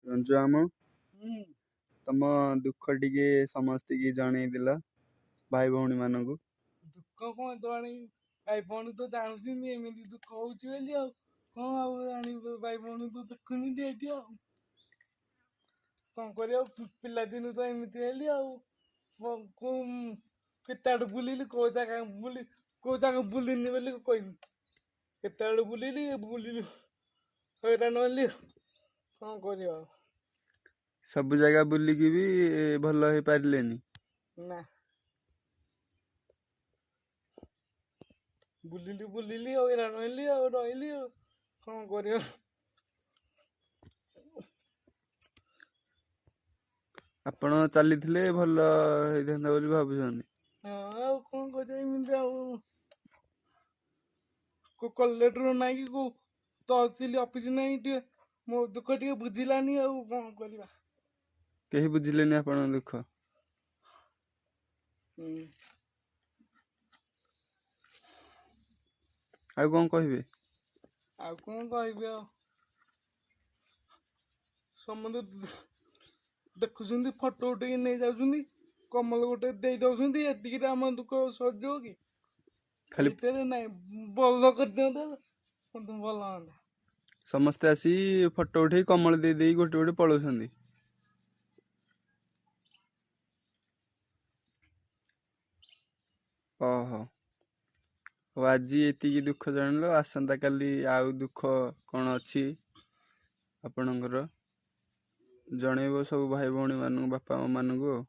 ରଞ୍ଜୁଆମ ହୁଁ ତମ ଦୁଃଖ ଟିକେ ସମସ୍ତିକି ଜଣେଇଦେଲ ଭାଇ ଭଉଣୀ ମାନଙ୍କୁ। ଦୁଃଖ କଣ ତ ଆଣିବି, ଭାଇ ଭଉଣୀ ତ ଜାଣୁଛନ୍ତି ଏମିତି ଦୁଃଖ ହଉଛି ବୋଲି ଆଉ କଣ ଆଉ ଆଣିବି, ଭାଇ ଭଉଣୀ ତ ଦେଖୁଛନ୍ତି ଏଠି ଆଉ କଣ କରିବା। ପିଲାଦିନୁ ତ ଏମିତି ହେଲି ଆଉ କେତେ ଆଡୁ ବୁଲିଲି, କୋଉ ଜାଗା ବୁଲିନି ବୋଲି କହିବି। କେତେ ଆଡୁ ବୁଲିଲି ହଇରାଣ ହେଲି, କଣ କରିବା ଆଉ। ସବୁ ଜାଗା ବୁଲିକି ବି ଭଲ ହେଇପାରିଲେନି। ନା ବୁଲିଲି ହଇରାଣ ହେଲି ଆଉ ରହିଲି ଆଉ କଣ କରିବା। ଆପଣ ଚାଲିଥିଲେ ଭଲ ହେଇଥାନ୍ତା ବୋଲି ଭାବୁଛନ୍ତି। ହଁ ଆଉ କଣ କରିବା, ଏମିତି ଆଉ କୋଉ କଲେକ୍ଟର ନାହିଁ କି କୋଉ ତହସିଲ ଅଫିସ ନାହିଁ, ଟିକେ ମୋ ଦୁଃଖ ଟିକେ ବୁଝିଲାନି ଆଉ କଣ କରିବା। କେହି ବୁଝିଲେନି ଆପଣଙ୍କ ଦୁଃଖ। ହୁଁ ଆଉ କଣ କହିବେ? ଆଉ କଣ କହିବି ଆଉ, ସମସ୍ତେ ଦେଖୁଛନ୍ତି, ଫଟୋ ଉଠେଇକି ନେଇ ଯାଉଛନ୍ତି, କମଲ ଗୋଟେ ଦେଇ ଦଉଛନ୍ତି, ଏତିକିରେ ଆମ ଦୁଃଖ ସରିଯିବ କି? ଖାଲି ଏଇଥିରେ ନାଇଁ, ଭଲ କରିଦିଅନ୍ତେ ଭଲ ହୁଅନ୍ତା। ସମସ୍ତେ ଆସି ଫଟୋ ଉଠେଇ କମଳ ଦେଇ ଗୋଟେ ଗୋଟେ ପଳଉଛନ୍ତି। ଓହୋ, ହଉ ଆଜି ଏତିକି ଦୁଃଖ ଜାଣିଲ, ଆସନ୍ତା କାଲି ଆଉ ଦୁଃଖ କଣ ଅଛି ଆପଣଙ୍କର ଜଣେଇବ ସବୁ ଭାଇ ଭଉଣୀ ମାନଙ୍କୁ, ବାପା ମା ମାନଙ୍କୁ ଆଉ।